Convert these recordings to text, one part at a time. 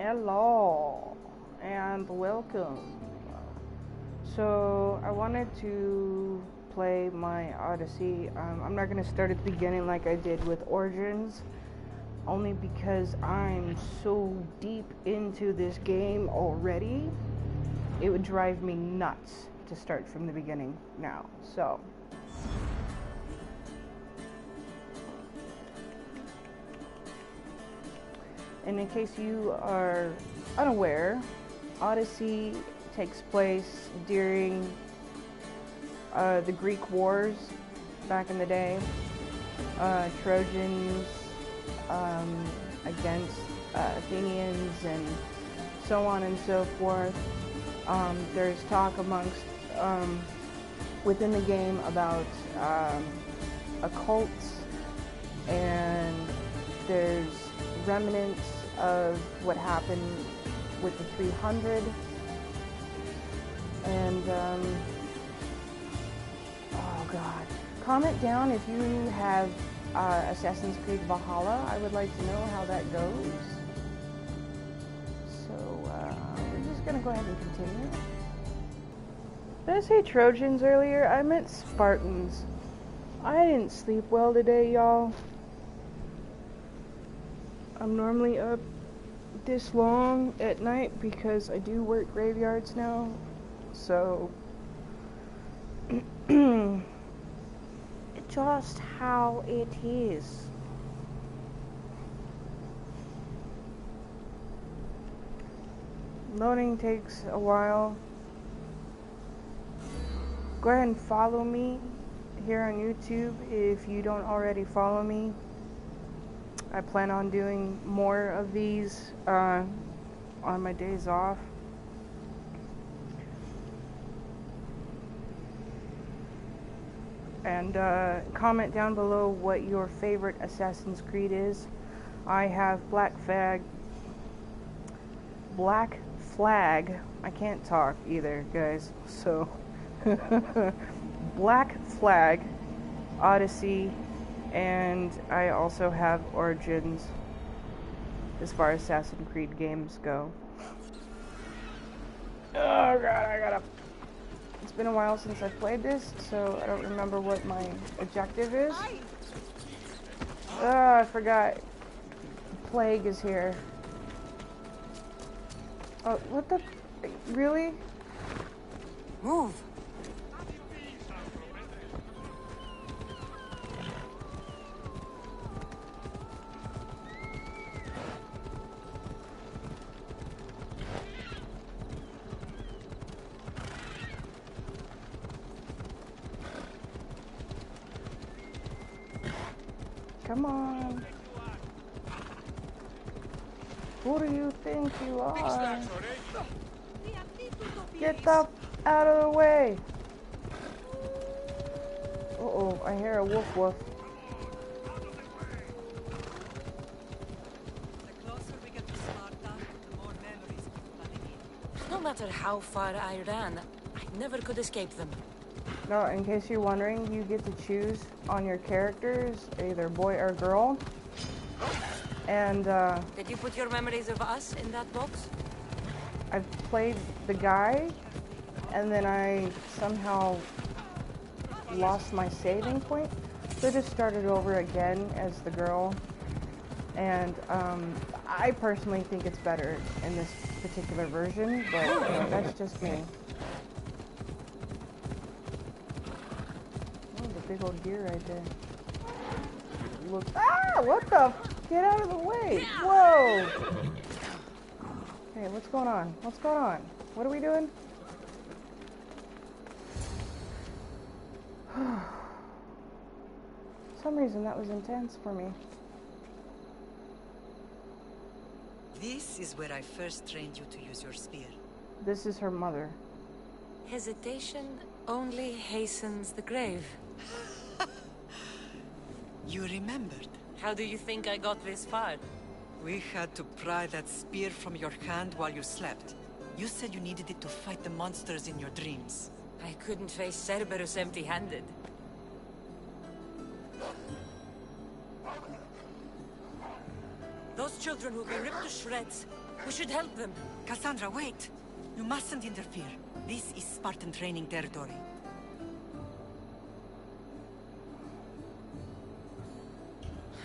Hello and welcome. So I wanted to play my Odyssey. I'm not going to start at the beginning like I did with Origins, only because I'm so deep into this game already. It would drive me nuts to start from the beginning now. So and in case you are unaware, Odyssey takes place during the Greek Wars back in the day. Trojans against Athenians and so on and so forth. There's talk amongst within the game about occults, and there's remnants of what happened with the 300, and oh god, comment down if you have Assassin's Creed Valhalla. I would like to know how that goes. So we're just gonna go ahead and continue. Did I say Trojans earlier? I meant Spartans. I didn't sleep well today, y'all. I'm normally up this long at night because I do work graveyards now, so just how it is. Loading takes a while. Go ahead and follow me here on YouTube if you don't already follow me. I plan on doing more of these on my days off. And comment down below what your favorite Assassin's Creed is. I have Black Flag. I can't talk either, guys. So Black Flag, Odyssey, and I also have Origins as far as Assassin's Creed games go. Oh god, it's been a while since I've played this, so I don't remember what my objective is. Oh, I forgot. The plague is here. Oh, what the? Really? Move! Come on. Who do you think you are? Get the out of the way. Uh-oh, I hear a woof woof. No matter how far I ran, I never could escape them. No, in case you're wondering, you get to choose on your characters, either boy or girl. And Did you put your memories of us in that box? I've played the guy, and then I somehow lost my saving point, so I just started over again as the girl. And I personally think it's better in this particular version, but that's just me. Oh, the big old deer right there. Look! Ah! What the? Get out of the way! Whoa! Hey, what's going on? What's going on? What are we doing? For some reason that was intense for me. This is where I first trained you to use your spear. This is her mother. Hesitation only hastens the grave. You remembered. How do you think I got this far? We had to pry that spear from your hand while you slept. You said you needed it to fight the monsters in your dreams. I couldn't face Cerberus empty-handed. Those children will be ripped to shreds. We should help them. Cassandra, wait! You mustn't interfere. This is Spartan training territory.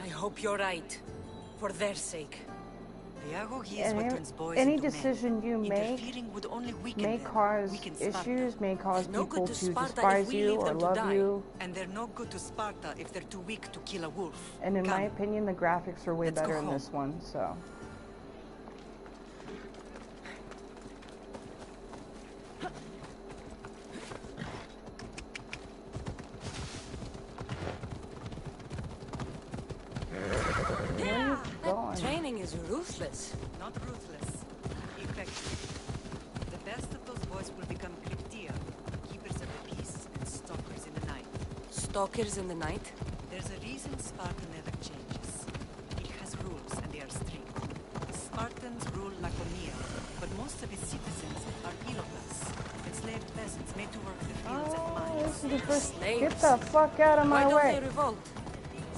I hope you're right. For their sake. The Agogi is what turns boys Any into decision men. you make Interfering would only weaken may them. cause Weaken Sparta. issues, may cause They're no people good to to Sparta if despise we you leave or them to love die. you. And they're no good to Sparta if they're too weak to kill a wolf. And in my Come. opinion, the graphics are way Let's go better in home. this one, so. Where are you going? Training is ruthless. Not ruthless. Effective. The best of those boys will become Cryptia, keepers of the peace and stalkers in the night. Stalkers in the night? There's a reason Sparta never changes. It has rules and they are strict. Spartans rule Laconia, but most of its citizens are ilotas, enslaved peasants made to work the fields and Oh, mines. this is the first. Slaves. Get the fuck out of Why my don't way! they revolt?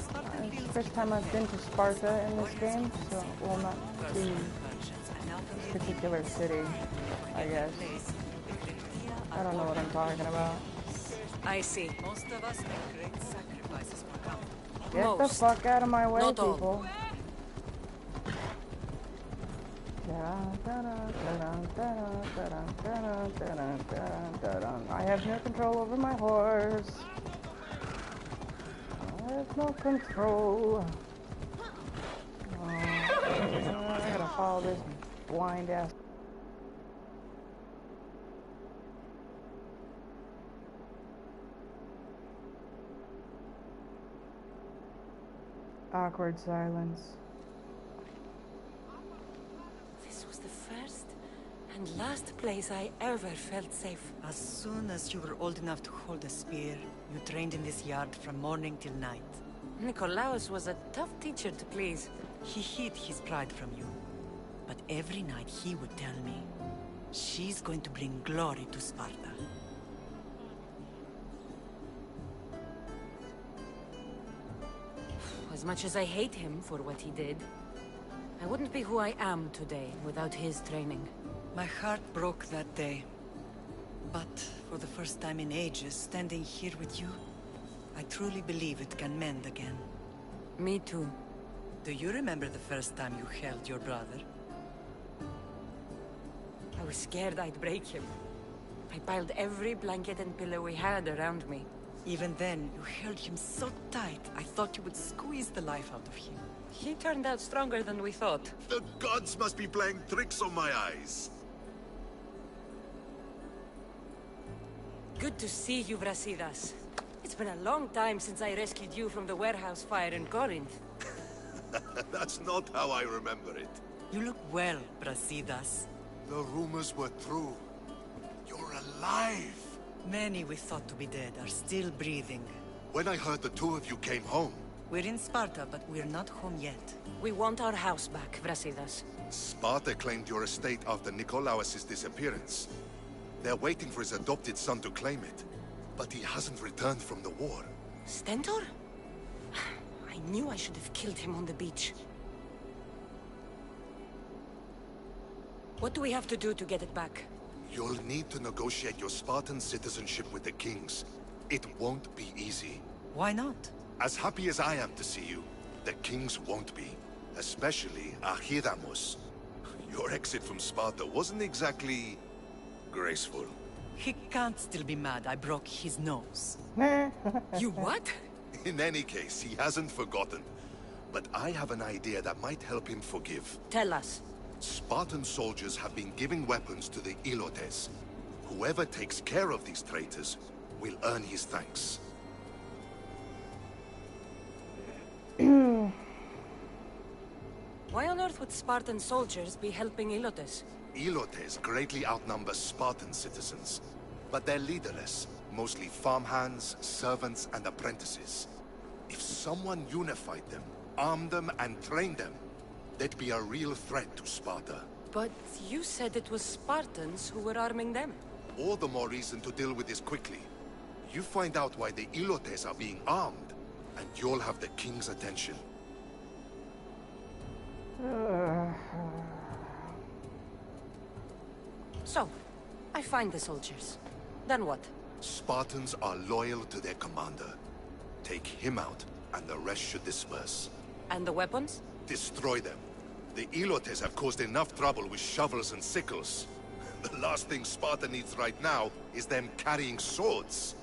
Spartan It's the fields first time I've been to Sparta in this game, so, well, not to this particular city, I guess. I don't know what I'm talking about. I see. Most of us make great sacrifices for comfort. Get the Most. fuck out of my way, Not all. people. I have no control over my horse. I have no control. Oh, I gotta follow this blind ass. Awkward silence. This was the first and last place I ever felt safe. As soon as you were old enough to hold a spear, you trained in this yard from morning till night. Nikolaos was a tough teacher to please. He hid his pride from you. But every night he would tell me, she's going to bring glory to Sparta. As much as I hate him for what he did, I wouldn't be who I am today without his training. My heart broke that day. But for the first time in ages, standing here with you, I truly believe it can mend again. Me too. Do you remember the first time you held your brother? I was scared I'd break him. I piled every blanket and pillow we had around me. Even then, you held him so tight, I thought you would squeeze the life out of him. He turned out stronger than we thought. The gods must be playing tricks on my eyes. Good to see you, Brasidas. It's been a long time since I rescued you from the warehouse fire in Corinth. That's not how I remember it. You look well, Brasidas. The rumors were true. You're alive. Many we thought to be dead are still breathing. When I heard the two of you came home, We're in Sparta, but we're not home yet. We want our house back, Brasidas. Sparta claimed your estate after Nikolaos' disappearance. They're waiting for his adopted son to claim it, but he hasn't returned from the war. Stentor? I knew I should have killed him on the beach. What do we have to do to get it back? You'll need to negotiate your Spartan citizenship with the kings. It won't be easy. Why not? As happy as I am to see you, the kings won't be. Especially Archidamos. Your exit from Sparta wasn't exactly graceful. He can't still be mad I broke his nose. You what? In any case, he hasn't forgotten. But I have an idea that might help him forgive. Tell us. Spartan soldiers have been giving weapons to the Ilotes. Whoever takes care of these traitors will earn his thanks. Why on earth would Spartan soldiers be helping Ilotes? Ilotes greatly outnumber Spartan citizens, but they're leaderless, mostly farmhands, servants, and apprentices. If someone unified them, armed them, and trained them, they'd be a real threat to Sparta. But you said it was Spartans who were arming them. All the more reason to deal with this quickly. You find out why the Ilotes are being armed, and you'll have the king's attention. So, I find the soldiers. Then what? Spartans are loyal to their commander. Take him out, and the rest should disperse. And the weapons? Destroy them. The Elotes have caused enough trouble with shovels and sickles. The last thing Sparta needs right now is them carrying swords.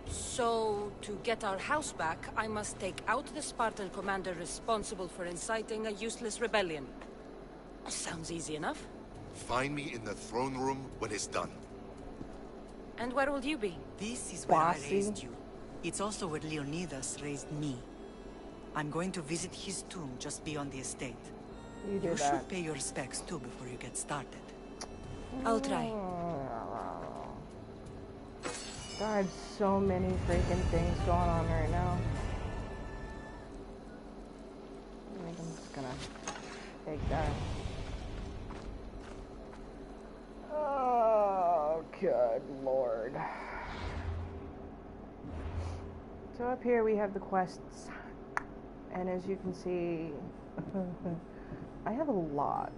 So, to get our house back, I must take out the Spartan commander responsible for inciting a useless rebellion. Sounds easy enough. Find me in the throne room when it's done. And where will you be? This is where I Bossy. raised you. It's also where Leonidas raised me. I'm going to visit his tomb just beyond the estate. You do You that. should pay your respects too before you get started. I'll try. God, so many freaking things going on right now. I think I'm just gonna take that. Oh, good lord. So up here we have the quests. And as you can see, I have a lot.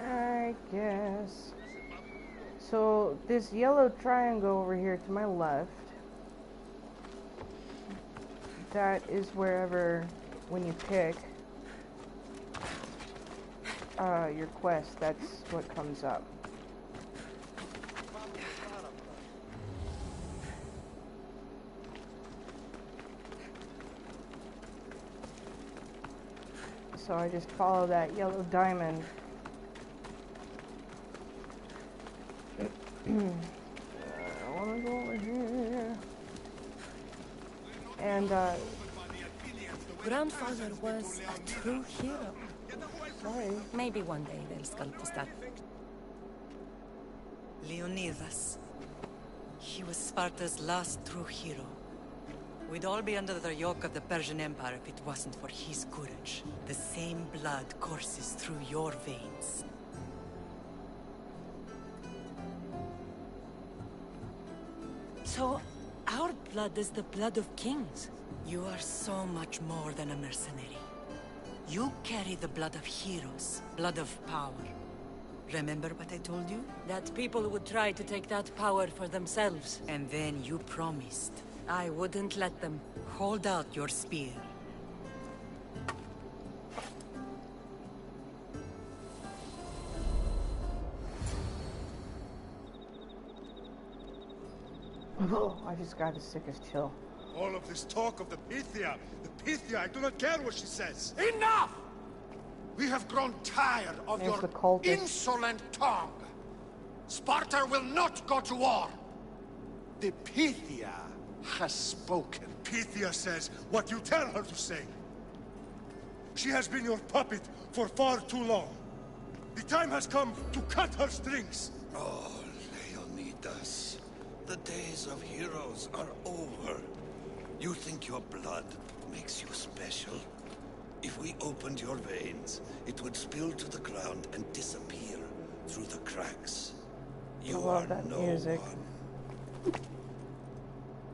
I guess. So this yellow triangle over here to my left, that is wherever, when you pick your quest, that's what comes up. So I just follow that yellow diamond. I wanna go over here. And Grandfather was a true hero. sorry. Maybe one day they'll sculpt the statue. Leonidas. He was Sparta's last true hero. We'd all be under the yoke of the Persian Empire if it wasn't for his courage. The same blood courses through your veins. So, our blood is the blood of kings. You are so much more than a mercenary. You carry the blood of heroes, blood of power. Remember what I told you? That people would try to take that power for themselves. And then you promised. I wouldn't let them. Hold out your spear. I just got the sickest chill. All of this talk of the Pythia, I do not care what she says. Enough! We have grown tired of There's your the cultist. insolent tongue. Sparta will not go to war. The Pythia has spoken. Pythia says what you tell her to say. She has been your puppet for far too long. The time has come to cut her strings. Oh, Leonidas. The days of heroes are over. You think your blood makes you special? If we opened your veins, it would spill to the ground and disappear through the cracks. You love are that no music. one.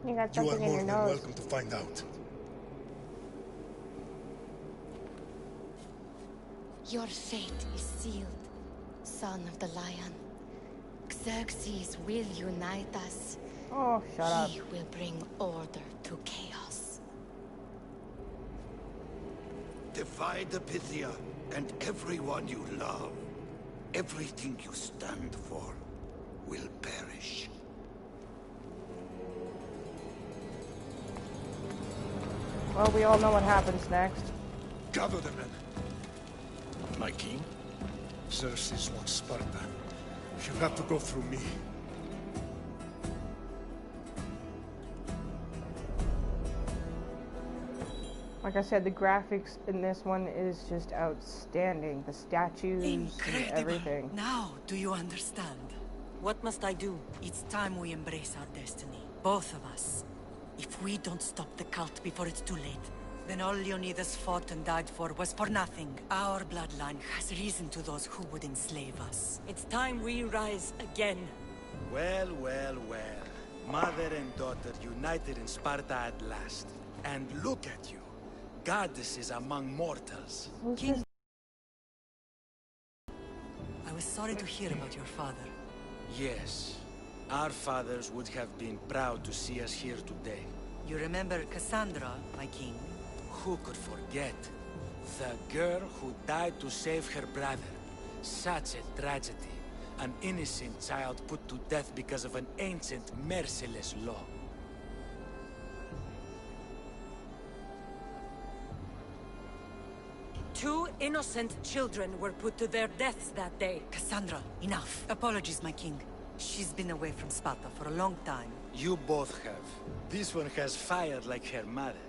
You got You are something in more your than nose. welcome to find out. Your fate is sealed, son of the lion. Xerxes will unite us. Oh, shut up. He will bring order to chaos. Divide the Pythia and everyone you love. Everything you stand for will perish. Well, we all know what happens next. Gather the men. My king? Xerxes wants Sparta. She'll have to go through me. Like I said, the graphics in this one is just outstanding. The statues Incredible. and everything. Now, do you understand? What must I do? It's time we embrace our destiny. Both of us. If we don't stop the cult before it's too late, then all Leonidas fought and died for was for nothing. Our bloodline has reason to those who would enslave us. It's time we rise again. Well, well, well. Mother and daughter united in Sparta at last. And look at you. Goddesses among mortals. King... I was sorry to hear about your father. Yes. Our fathers would have been proud to see us here today. You remember Cassandra, my king? Who could forget? The girl who died to save her brother. Such a tragedy. An innocent child put to death because of an ancient, merciless law. Two innocent children were put to their deaths that day. Cassandra, enough. Apologies, my king. She's been away from Sparta for a long time. You both have. This one has fired like her mother.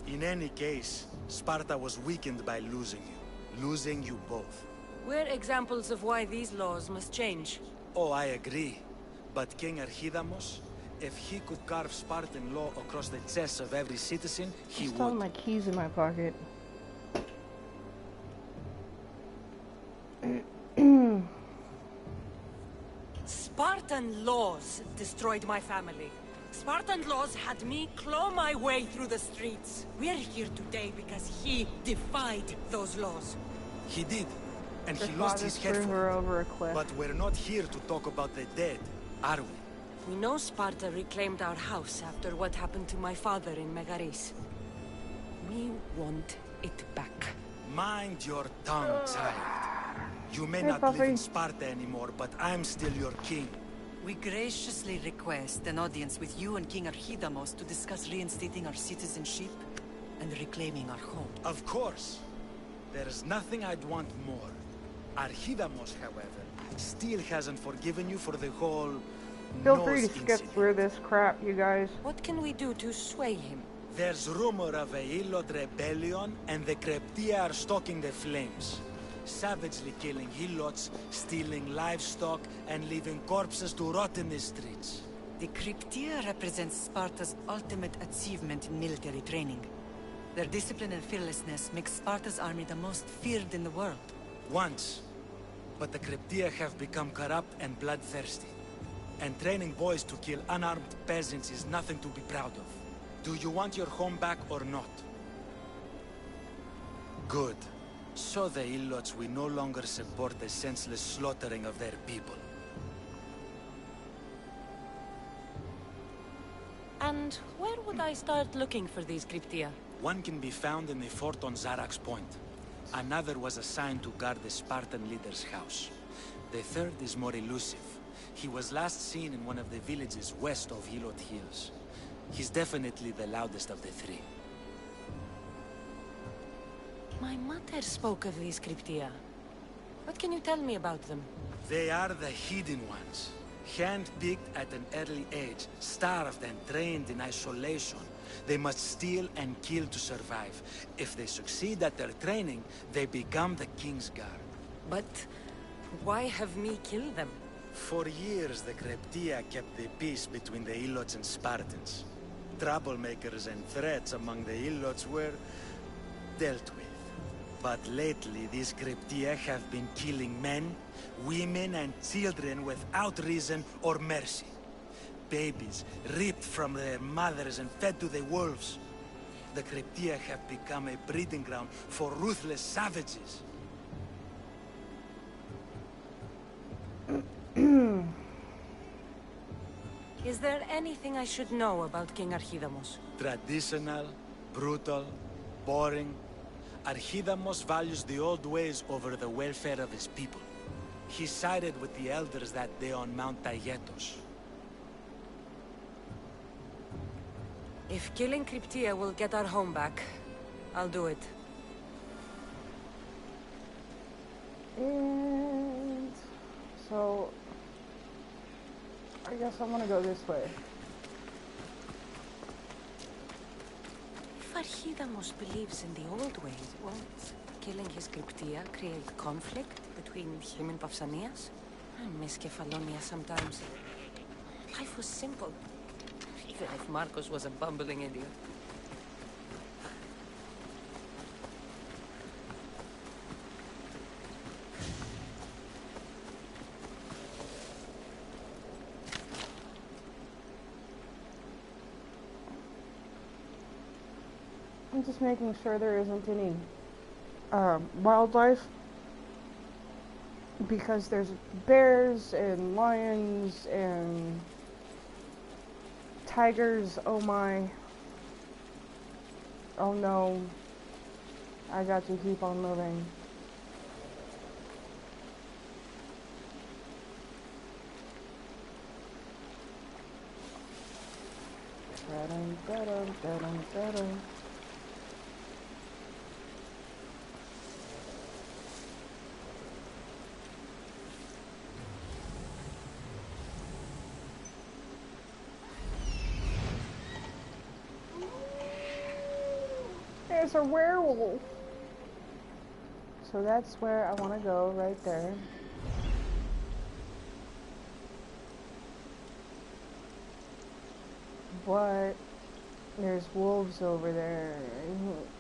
In any case, Sparta was weakened by losing you. Losing you both. We're examples of why these laws must change. Oh, I agree. But King Archidamos, if he could carve Spartan law across the chests of every citizen, he I still would. have my keys in my pocket. Spartan laws destroyed my family. Spartan laws had me claw my way through the streets. We're here today because he defied those laws. He did. And Her he lost father his head threw for her it. over a cliff. But we're not here to talk about the dead, are we? We know Sparta reclaimed our house after what happened to my father in Megaris. We want it back. Mind your tongue, child. You may Hey, not live Puffy. in Sparta anymore, but I'm still your king. We graciously request an audience with you and King Archidamos to discuss reinstating our citizenship and reclaiming our home. Of course. There's nothing I'd want more. Archidamos, however, still hasn't forgiven you for the whole Feel free to nose skip incident. through this crap, you guys. What can we do to sway him? There's rumor of a Hilot rebellion, and the Kreptia are stoking the flames. Savagely killing Hilots, stealing livestock, and leaving corpses to rot in the streets. The Cryptia represents Sparta's ultimate achievement in military training. Their discipline and fearlessness makes Sparta's army the most feared in the world. Once. But the Kreptia have become corrupt and bloodthirsty. And training boys to kill unarmed peasants is nothing to be proud of. Do you want your home back or not? Good. So the Ilots will no longer support the senseless slaughtering of their people. And where would I start looking for these Cryptia? One can be found in the fort on Zarak's Point. Another was assigned to guard the Spartan leader's house. The third is more elusive. He was last seen in one of the villages west of Hilot Hills. He's definitely the loudest of the three. My mother spoke of these Cryptia. What can you tell me about them? They are the hidden ones. Hand-picked at an early age, starved and trained in isolation. They must steal and kill to survive. If they succeed at their training, they become the King's Guard. But why have me kill them? For years, the Kreptia kept the peace between the Ilots and Spartans. Troublemakers and threats among the Ilots were dealt with. But lately, these Kreptia have been killing men, women, and children without reason or mercy. Babies ripped from their mothers and fed to the wolves. The Kreptia have become a breeding ground for ruthless savages. Is there anything I should know about King Archidamos? Traditional, brutal, boring. Archidamos values the old ways over the welfare of his people. He sided with the elders that day on Mount Taygetos. If killing Cryptia will get our home back, I'll do it. And so I guess I'm gonna go this way. Archidamos believes in the old ways. Won't killing his Cryptia create conflict between him and Pausanias? I miss Kefalonia sometimes. Life was simple, even if Marcos was a bumbling idiot. I'm just making sure there isn't any wildlife, because there's bears and lions and tigers. Oh my. Oh no. I got to keep on moving. Da-dum, da-dum, da-dum, da-dum. There's a werewolf. So that's where I want to go, right there. But there's wolves over there.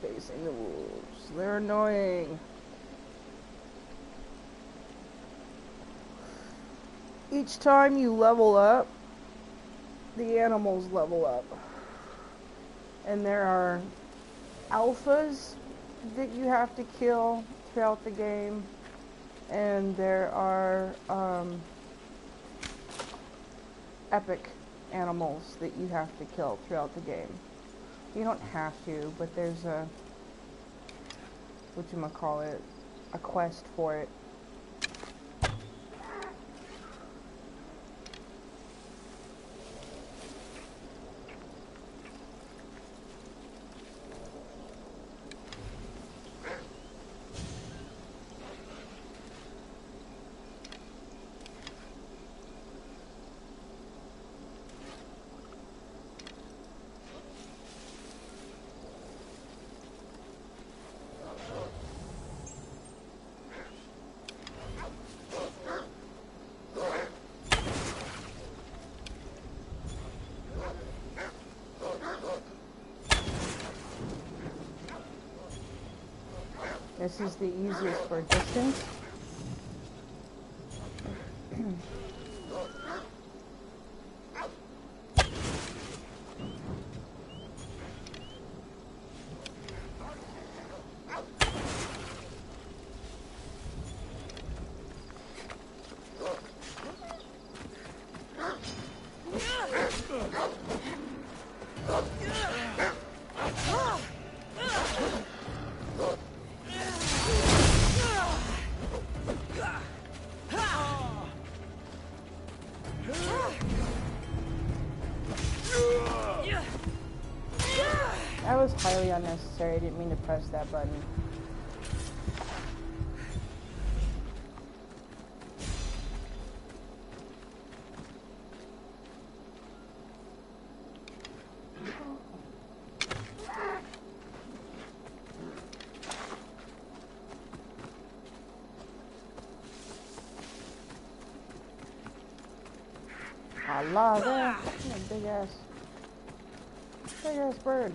Facing the wolves. They're annoying. Each time you level up, the animals level up. And there are alphas that you have to kill throughout the game, and there are epic animals that you have to kill throughout the game. You don't have to, but there's a whatchamacallit, a quest for it. This is the easiest for distance. That was highly unnecessary. I didn't mean to press that button. Allah, there. Big ass bird.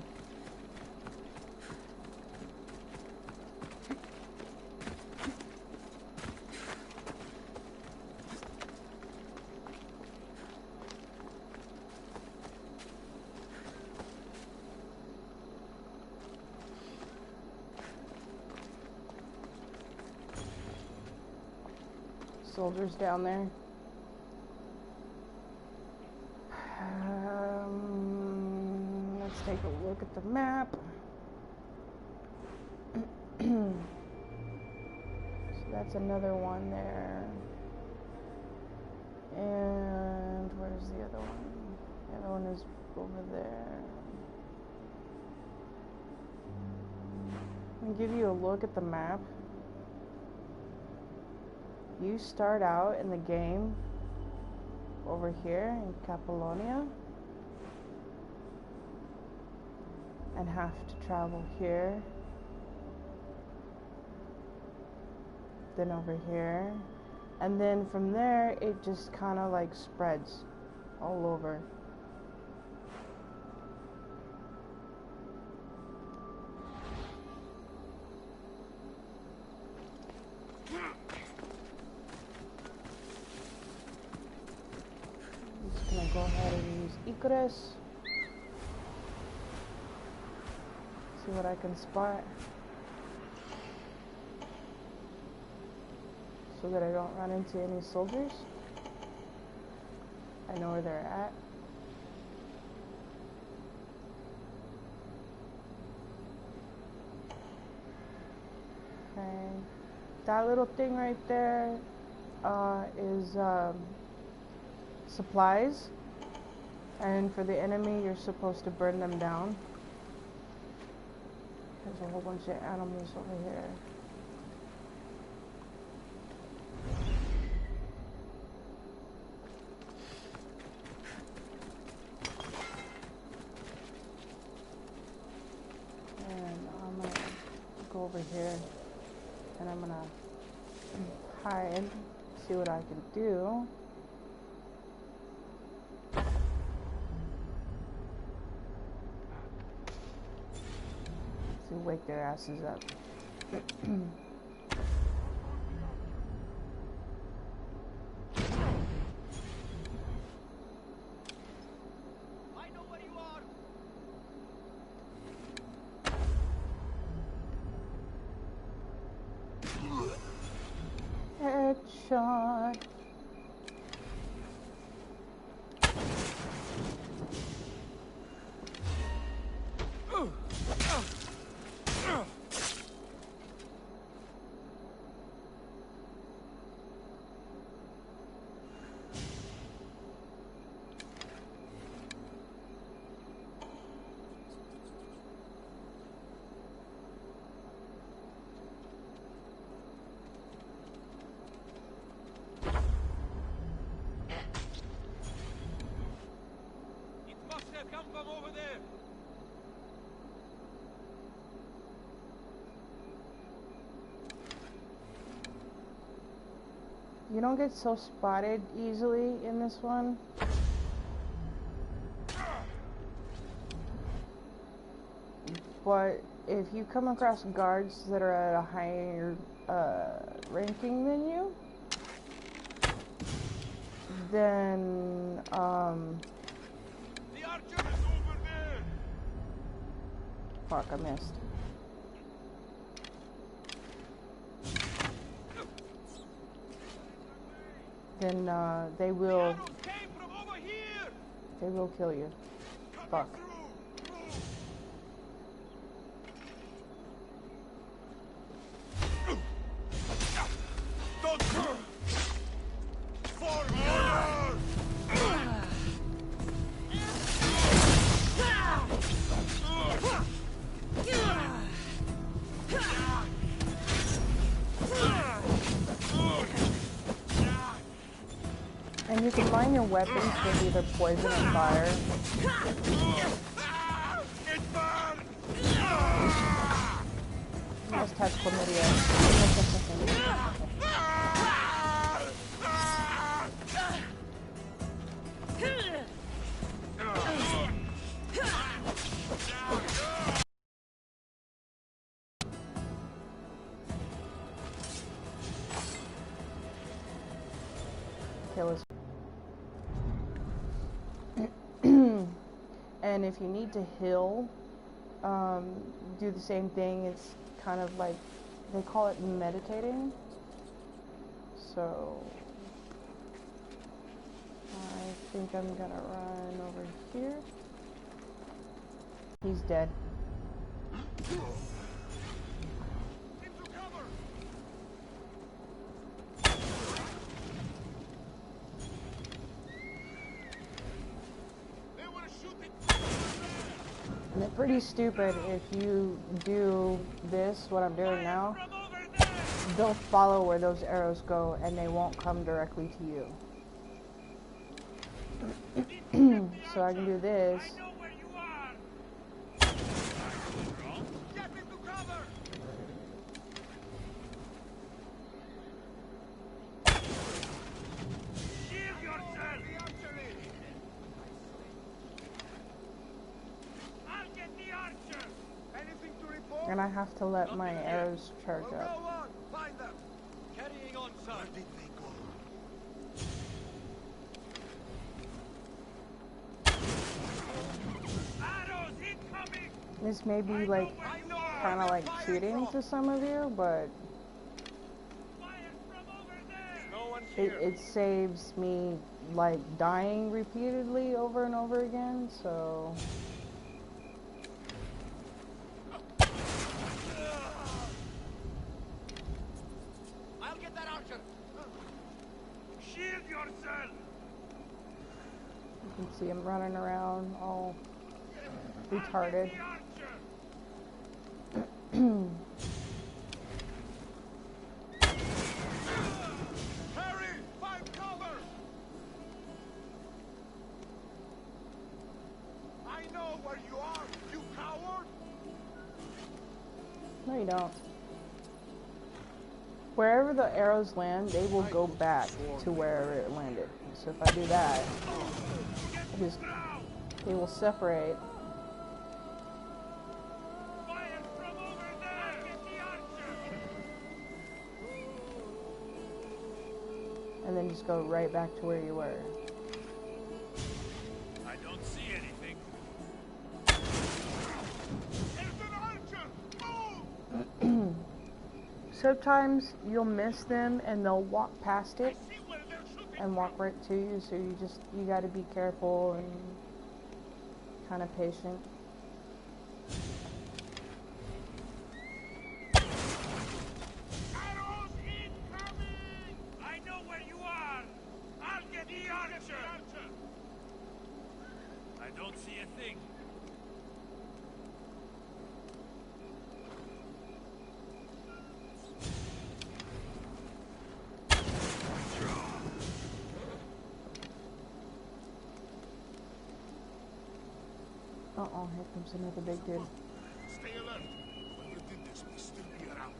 Soldiers down there. Let's take a look at the map. So that's another one there. And where's the other one? The other one is over there. I'm gonna give you a look at the map. You start out in the game over here in Capolonia. and have to travel here, then over here, and then from there it just kind of like spreads all over. I'm just gonna go ahead and use Icarus. See what I can spot, so that I don't run into any soldiers. I know where they're at. Okay, that little thing right there is supplies, and for the enemy you're supposed to burn them down. There's a whole bunch of animals over here. And I'm gonna go over here and I'm gonna hide, see what I can do. To wake their asses up. I know where you are. Headshot. Come from over there. You don't get so spotted easily in this one. But if you come across guards that are at a higher ranking than you, then The archer is over there. fuck, I missed. Then they will kill you. Fuck. And you can line your weapons with either poison or fire. You must have chlamydia. Kill us. And if you need to heal, do the same thing. It's kind of like, they call it meditating. So I think I'm gonna run over here. He's dead. And they're pretty stupid. If you do this, what I'm doing now, they'll follow where those arrows go and they won't come directly to you. So I can do this. I have to let my arrows charge We'll up. go on. Find them. Carrying on, sir. Where did they go? Arrows incoming. This may be like kind of like cheating to some of you, but Fire from over there. No one it saves me like dying repeatedly over and over again, so I'll get that archer. Shield yourself. you can see him running around all retarded. The archer. Harry, find cover. I know where you are, you coward. No, you don't. Wherever the arrows land, they will go back to wherever it landed. So if I do that, they will separate. Fire from over there. Get the archer. And then just go right back to where you were. I don't see anything. There's an archer. Move. Sometimes you'll miss them and they'll walk past it See where they're shooting. and walk right to you, so you got to be careful and kind of patient. Arrows incoming. I know where you are. I'll get the archer. I don't see a thing. Uh-oh, here comes another big dude. Stay alert. Whoever did this may still be around.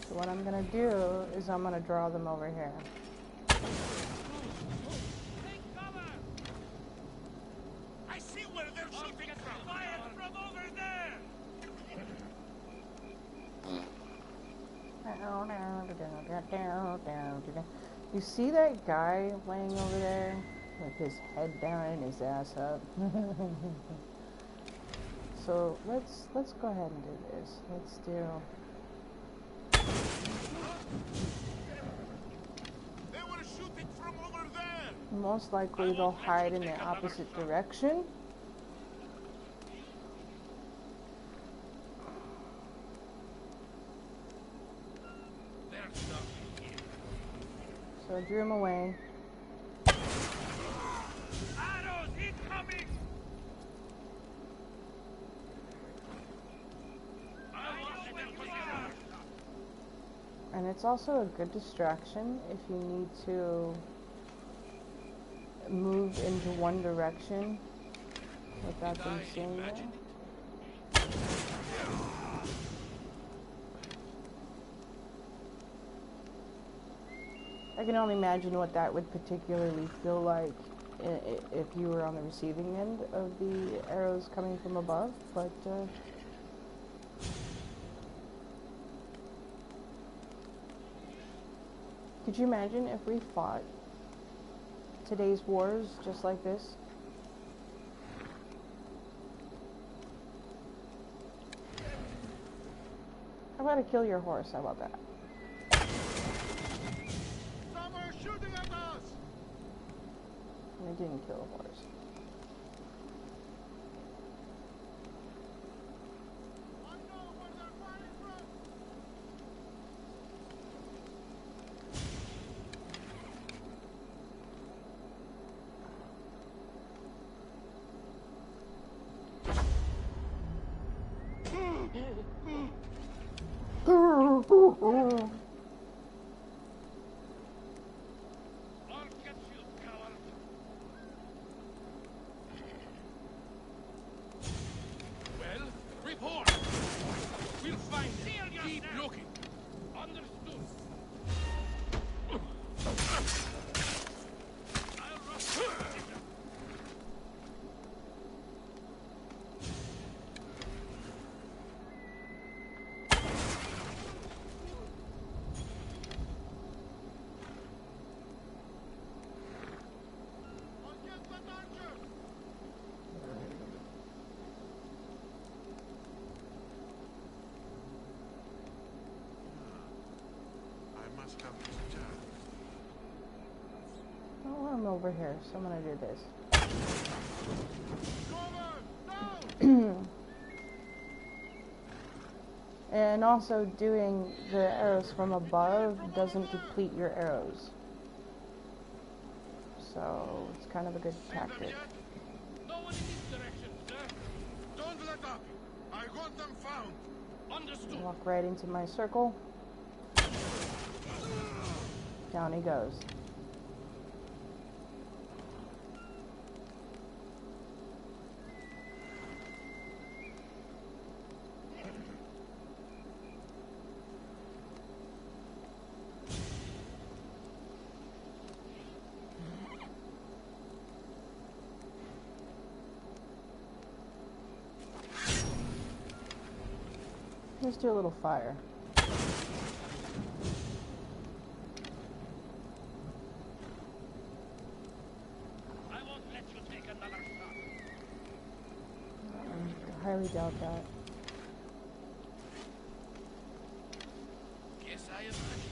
So what I'm gonna do is I'm gonna draw them over here. Take cover. I see where they're shooting from. Fire from over there. You see that guy laying over there with his head down and his ass up? So let's go ahead and do this. Let's do. They were shooting from over there. Most likely they'll hide in the opposite direction. There's nothing here. So I drew him away. Arrows incoming. And it's also a good distraction if you need to move into one direction without them seeing you. I can only imagine what that would particularly feel like if you were on the receiving end of the arrows coming from above, but could you imagine if we fought today's wars just like this? How about I kill your horse? How about that? Some are shooting at us. And I didn't kill a horse. I know where they're firing from. I'll get you, coward. Well, report. We'll find them. Keep looking. Understood. I'll rush. Oh, I'm over here, so I'm gonna do this. And also doing the arrows from above doesn't deplete your arrows. So it's kind of a good tactic. No one in this direction, sir. Don't let up. I want them found. Understood. Walk right into my circle. Down he goes. Let's do a little fire. I won't let you take another shot. I highly doubt that. Guess I am ready.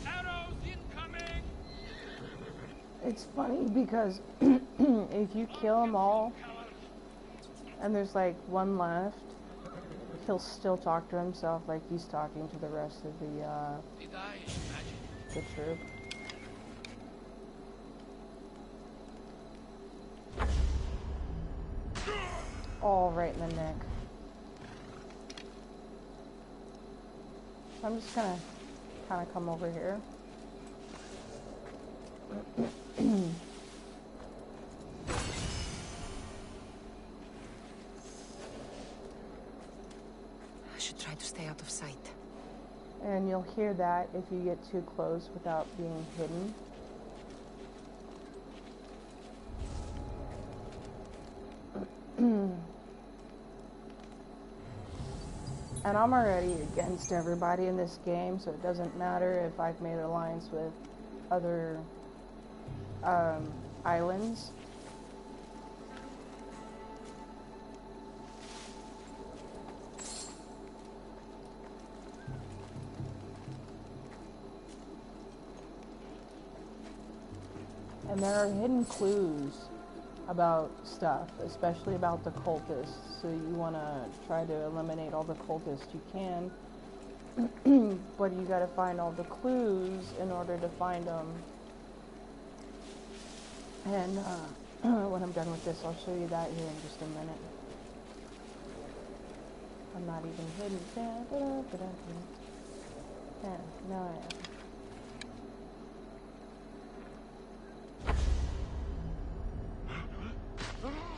Arrows incoming! It's funny because if you kill them all and there's like one left, he'll still talk to himself like he's talking to the rest of Did I imagine? the troop. All right in the neck. So I'm just gonna kind of come over here. I should try to stay out of sight. And you'll hear that if you get too close without being hidden. And I'm already against everybody in this game, so it doesn't matter if I've made an alliance with other islands. And there are hidden clues about stuff, especially about the cultists, so you want to try to eliminate all the cultists you can, but you got to find all the clues in order to find them. And when I'm done with this, I'll show you that here in just a minute. I'm not even hidden. Yeah, no, I am.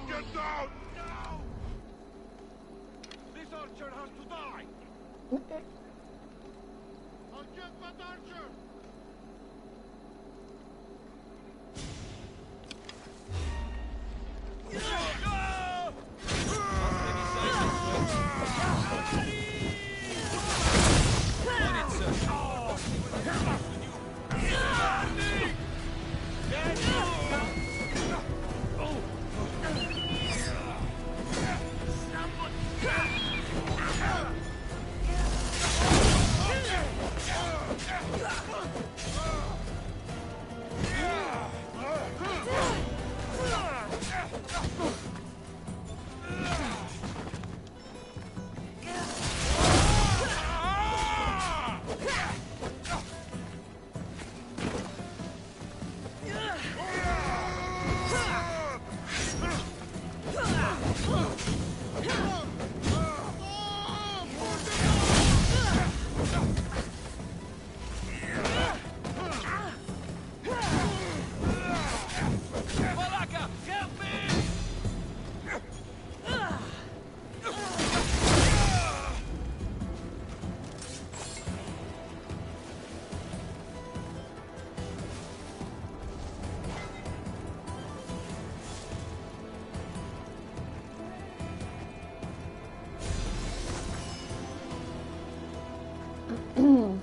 Get down! No! This archer has to die! I'll get that archer!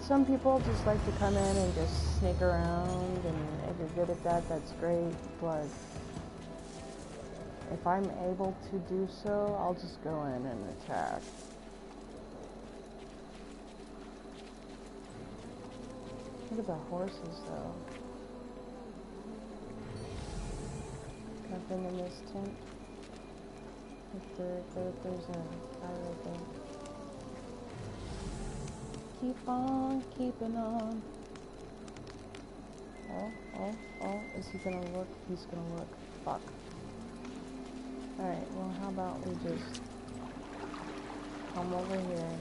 Some people just like to come in and just sneak around, and if you're good at that, that's great, but if I'm able to do so, I'll just go in and attack. Look at the horses, though. I've been in this tent. There's a guy right there. Keep on keeping on. Oh, is he gonna look? He's gonna look. Fuck. Alright, well, how about we just come over here.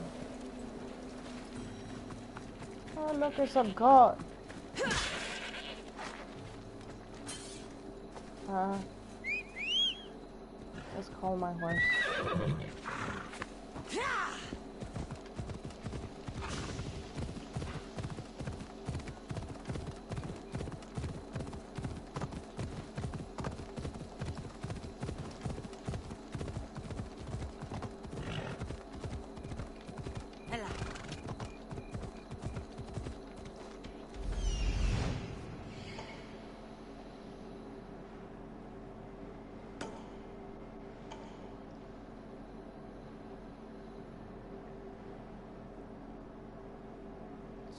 Oh, look, it's a goat. Let's call my horse.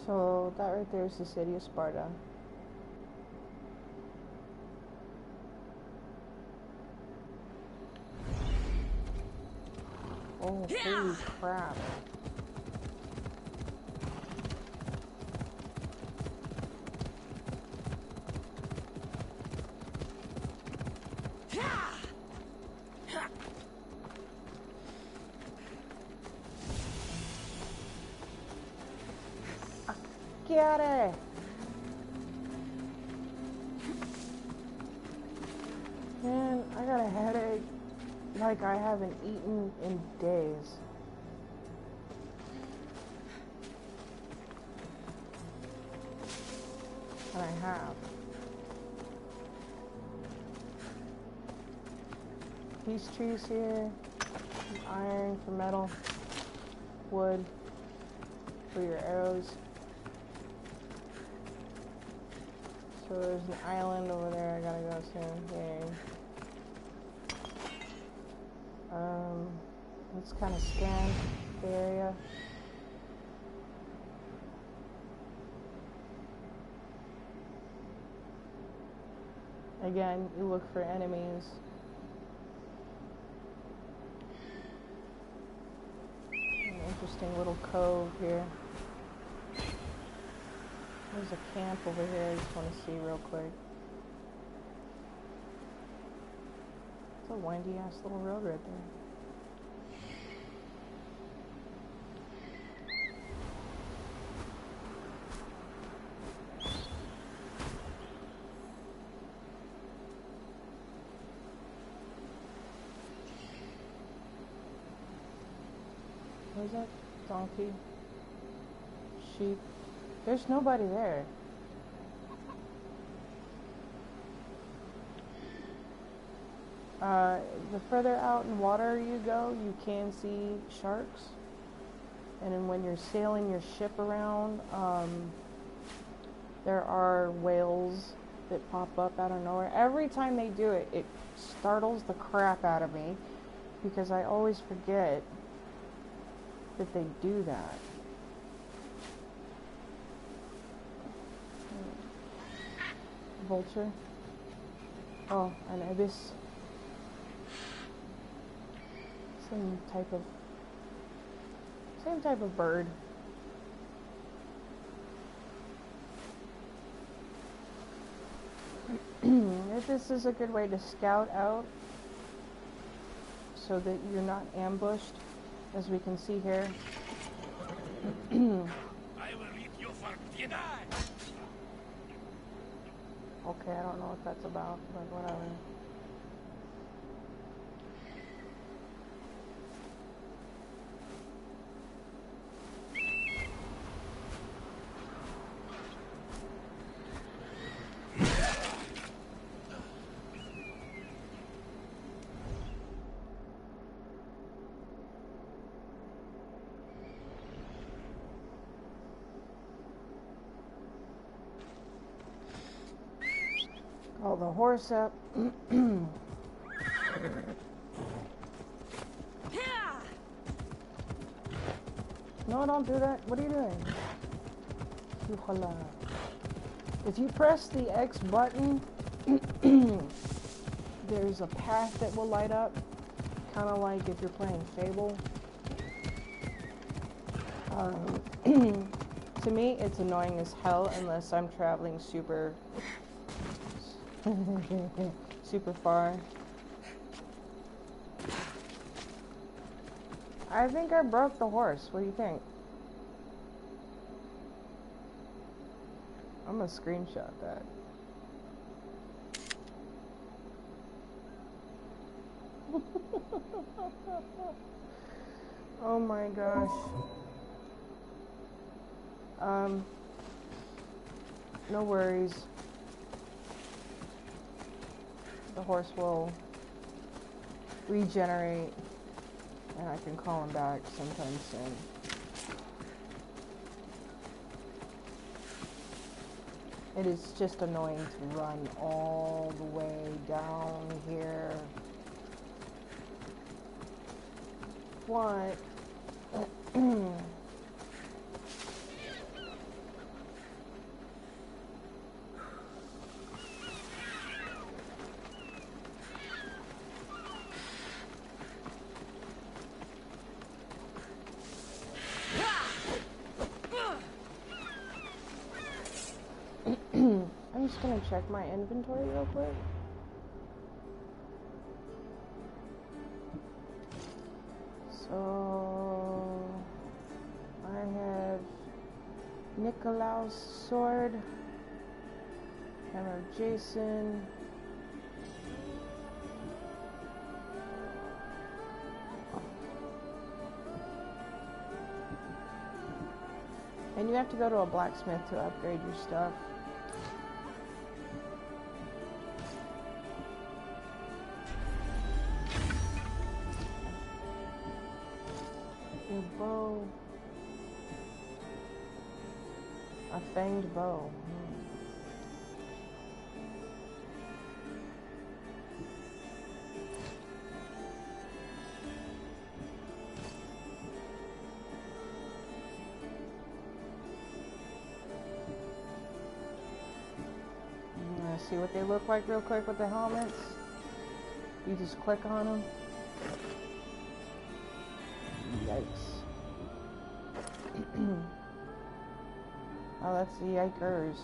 So that right there is the city of Sparta. Oh, holy crap. Get it! Man, I got a headache like I haven't eaten in days. And I have. These trees here, iron for metal, wood for your arrows. So there's an island over there I gotta go soon. Yay. Let's kind of scan the area. Again, you look for enemies. An interesting little cove here. There's a camp over here I just want to see real quick. It's a windy ass little road right there. What is that? Donkey? Sheep? There's nobody there. The further out in water you go, you can see sharks. And then when you're sailing your ship around, there are whales that pop up out of nowhere. Every time they do it, it startles the crap out of me because I always forget that they do that. Vulture. Oh, an ibis. Same type of bird. This is a good way to scout out so that you're not ambushed, as we can see here. I will eat you for dinner. Okay, I don't know what that's about, but whatever. Call the horse up. No, don't do that. What are you doing? Yuhala. If you press the X button, there's a path that will light up, kind of like if you're playing Fable. To me, it's annoying as hell unless I'm traveling super far. I think I broke the horse. What do you think? I'm gonna screenshot that. Oh my gosh. No worries. The horse will regenerate and I can call him back sometime soon. It is just annoying to run all the way down here. What? I'm just gonna check my inventory real quick. So I have Nikolaus sword, Hammer of Jason, and you have to go to a blacksmith to upgrade your stuff. Your bow. A fanged bow. See what they look like real quick with the helmets. You just click on them. Yikes. Oh, that's the yikers.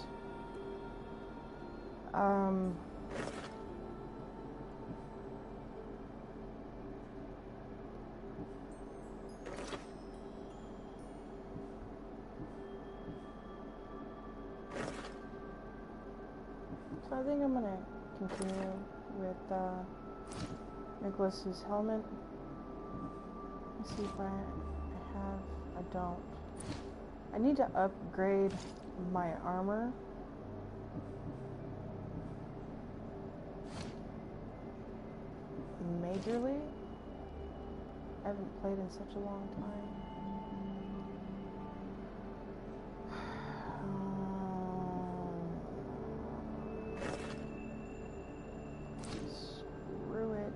So I think I'm gonna continue with Nicholas's helmet. Let's see if I have. I don't. I need to upgrade my armor. Majorly. I haven't played in such a long time. Screw it.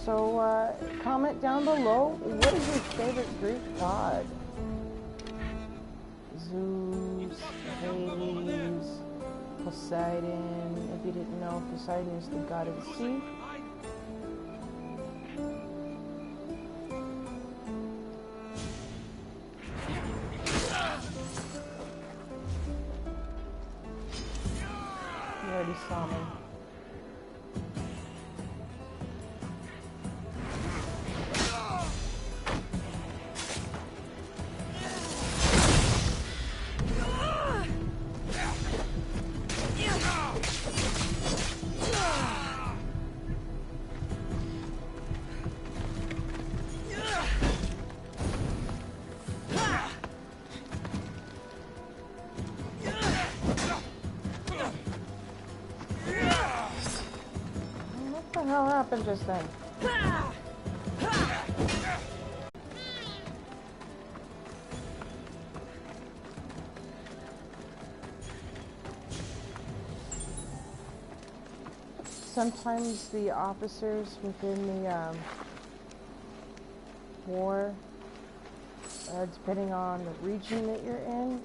So, comment down below, what is your favorite Greek god? Zeus, Hades, Poseidon. If you didn't know, Poseidon is the god of the sea. You already saw me. What the hell happened just then? Sometimes the officers within the war, depending on the region that you're in,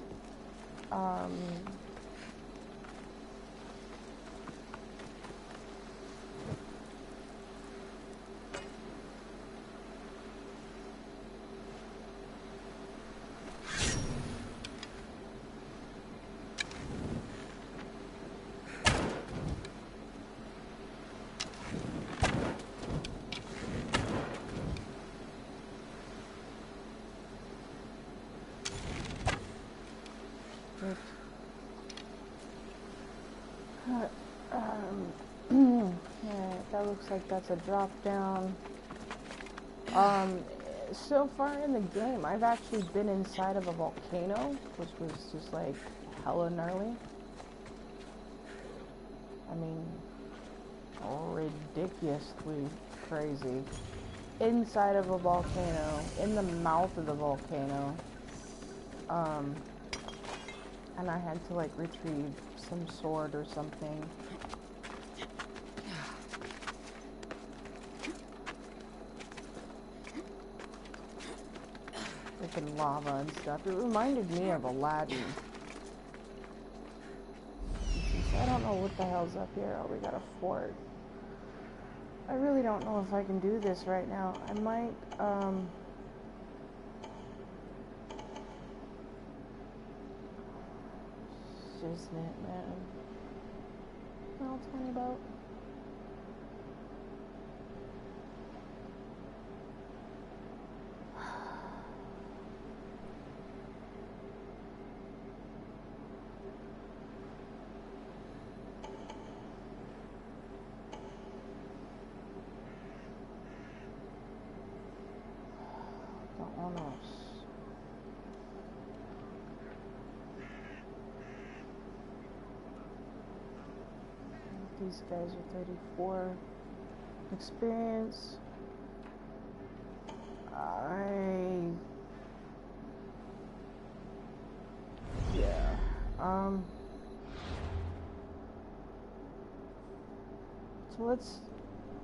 yeah, that looks like that's a drop down. So far in the game, I've actually been inside of a volcano, which was just like hella gnarly. I mean, ridiculously crazy. Inside of a volcano, in the mouth of the volcano. And I had to like retrieve some sword or something. Freaking lava and stuff. It reminded me of Aladdin. I don't know what the hell's up here. Oh, we got a fort. I really don't know if I can do this right now. I might, isn't it, man? Well, tiny boat. These guys are 34 experience.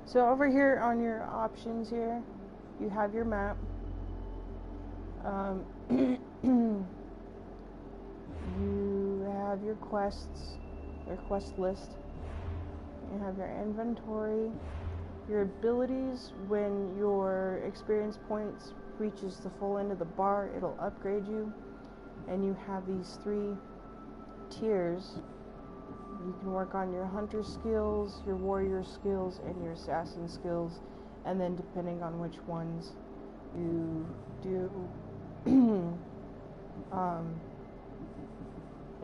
So over here on your options here, you have your map. You have your quests, your quest list. You have your inventory, your abilities. When your experience points reaches the full end of the bar, it'll upgrade you. And you have these 3 tiers. You can work on your hunter skills, your warrior skills, and your assassin skills. And then depending on which ones you do,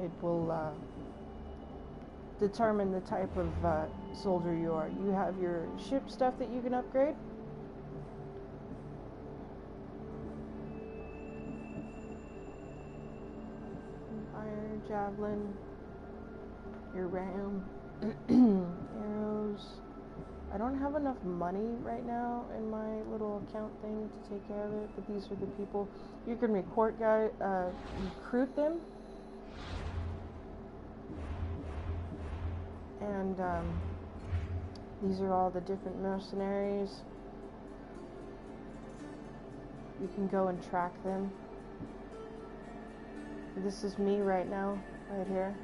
it will determine the type of soldier you are. You have your ship stuff that you can upgrade. Fire, javelin, your ram, arrows. I don't have enough money right now in my little account thing to take care of it, but these are the people. You can recruit them. And these are all the different mercenaries. You can go and track them. This is me right now, right here.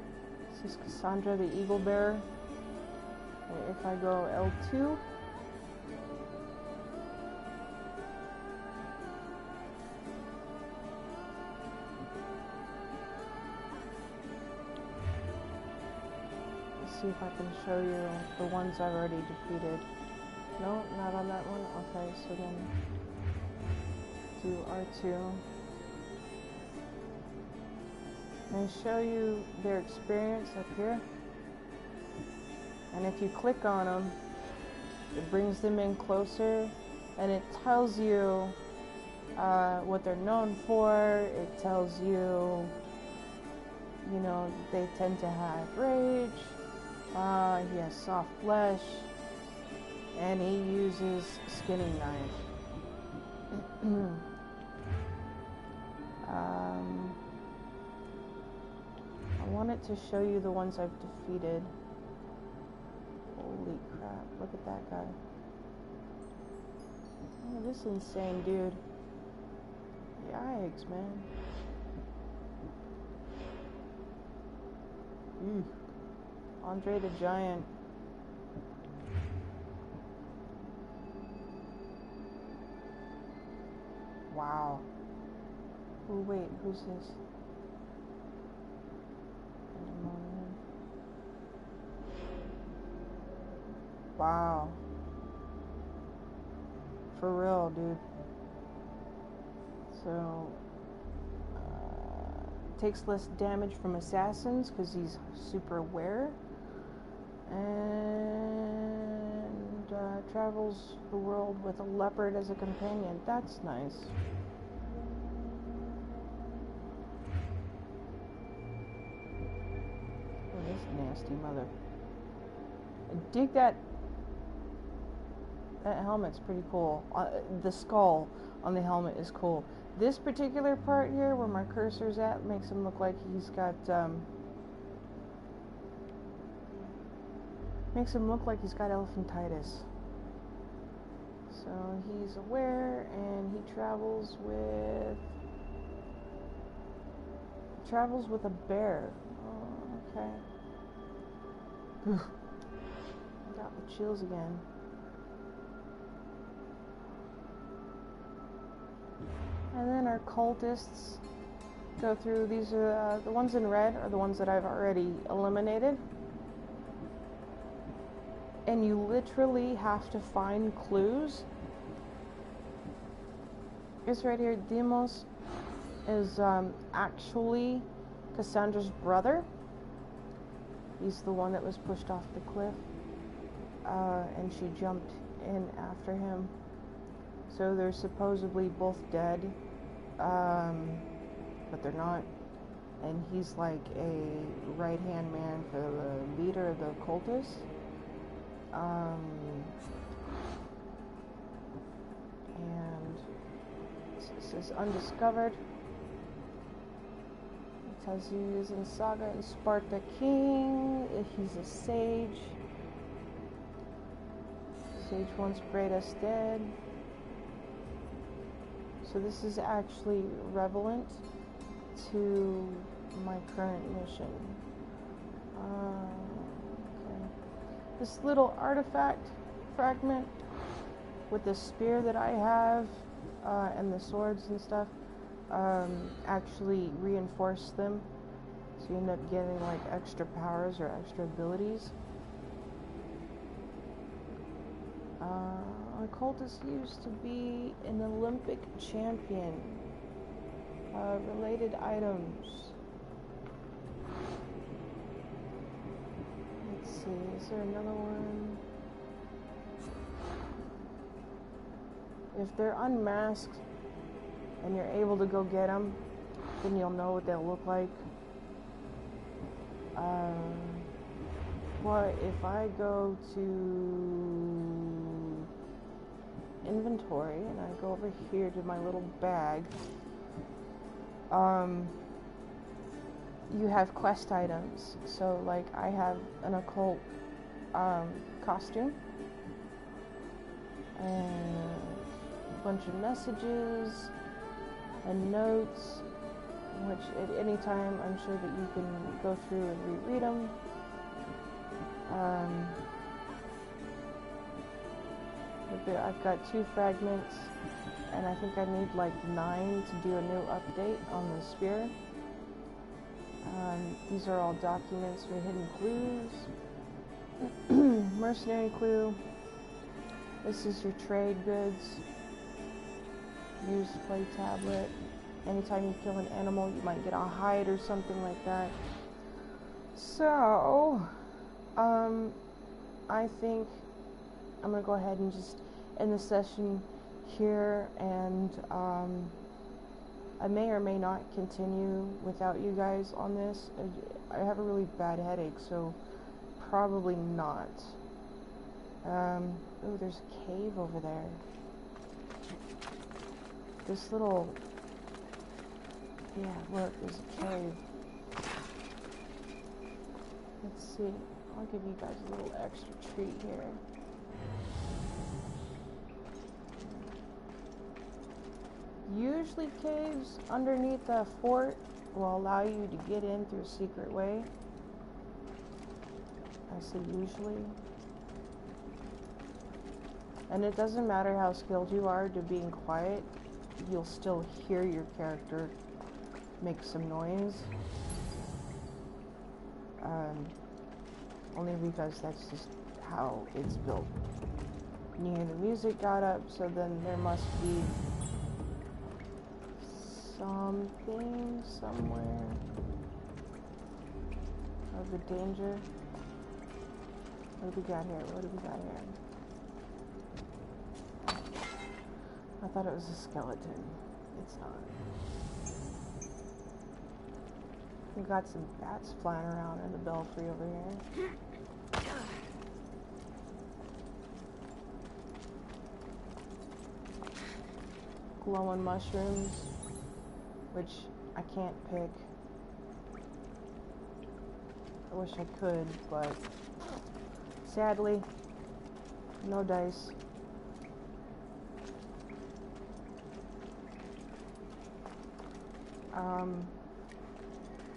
This is Cassandra the Eagle Bearer. And if I go L2, let's see if I can show you the ones I've already defeated. No, not on that one. Okay, so then do R2. And show you their experience up here. And if you click on them, it brings them in closer, and it tells you what they're known for. It tells you, you know, they tend to have rage. He has soft flesh, and he uses skinning knife. I wanted to show you the ones I've defeated. Holy crap, look at that guy. Oh, this insane dude. Yikes, man. Andre the Giant. Wow. Oh, wait, who's this? Wow. For real, dude. So, takes less damage from assassins because he's super aware. And travels the world with a leopard as a companion. That's nice. Oh, this nasty mother. I dig that. That helmet's pretty cool. The skull on the helmet is cool. This particular part here, where my cursor's at, makes him look like he's got, makes him look like he's got elephantitis. So he's aware, and he travels with a bear. Oh, okay. I got the chills again. And then our cultists go through. These are the ones in red are the ones that I've already eliminated. And you literally have to find clues. This right here, Demos, is actually Cassandra's brother. He's the one that was pushed off the cliff. And she jumped in after him. So they're supposedly both dead, but they're not. And he's like a right-hand man for the leader of the cultists. And it says undiscovered. It tells you he's in Saga and Sparta King. He's a sage. Sage once prayed us dead. So this is actually relevant to my current mission. Okay. This little artifact fragment with the spear that I have and the swords and stuff actually reinforce them. So you end up getting like extra powers or extra abilities. Cultist used to be an Olympic champion. Related items. Let's see, is there another one? If they're unmasked and you're able to go get them, then you'll know what they'll look like. But if I go to inventory and I go over here to my little bag, you have quest items. So like I have an occult costume and a bunch of messages and notes which at any time I'm sure that you can go through and reread them. I've got 2 fragments, and I think I need like 9 to do a new update on the spear. These are all documents for hidden clues. Mercenary clue. This is your trade goods. Use play tablet. Anytime you kill an animal, you might get a hide or something like that. So, I think I'm gonna go ahead and just end the session here, and I may or may not continue without you guys on this. I have a really bad headache, so probably not. Oh, there's a cave over there. This little... Yeah, look, there's a cave. Let's see. I'll give you guys a little extra treat here. Usually caves underneath a fort will allow you to get in through a secret way. I say usually. And it doesn't matter how skilled you are to being quiet, you'll still hear your character make some noise. Only because that's just how it's built. And you hear the music got up, so then there must be something somewhere of the danger. What do we got here? What do we got here? I thought it was a skeleton. It's not. We got some bats flying around in the belfry over here. Glowing mushrooms, which I can't pick. I wish I could, but sadly, no dice.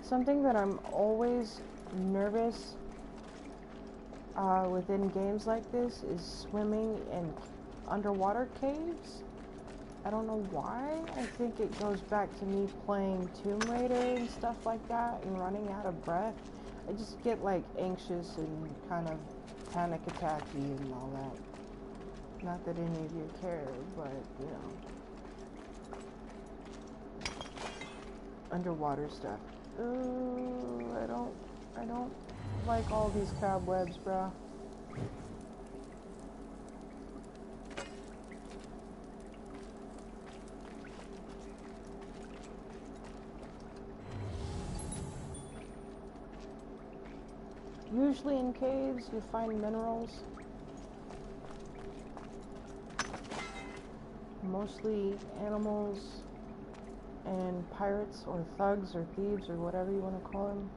Something that I'm always nervous within games like this is swimming in underwater caves. I don't know why. I think it goes back to me playing Tomb Raider and stuff like that and running out of breath. I just get like anxious and kind of panic attacky and all that. Not that any of you care, but you know. Underwater stuff. Ooh, I don't like all these cobwebs, bruh. Usually in caves you find minerals. Mostly animals and pirates or thugs or thieves or whatever you want to call them.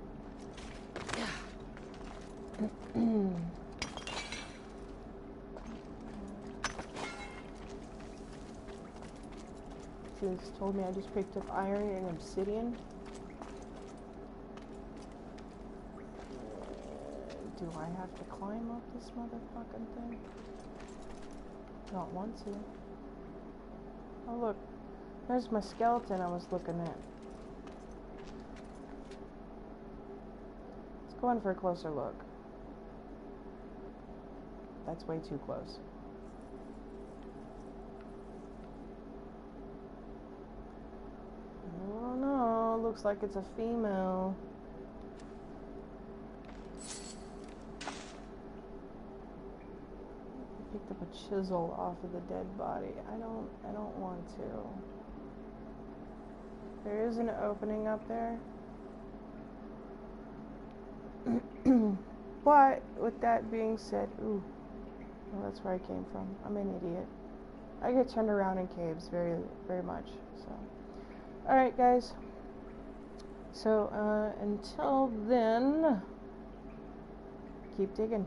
She just told me I just picked up iron and obsidian. Do I have to climb up this motherfucking thing? Don't want to. Oh look, there's my skeleton I was looking at. Let's go in for a closer look. That's way too close. Oh no, looks like it's a female. Picked up a chisel off of the dead body. I don't want to. There is an opening up there. But with that being said, ooh, well, that's where I came from. I'm an idiot. I get turned around in caves very, very much. So, all right, guys. So until then, keep digging.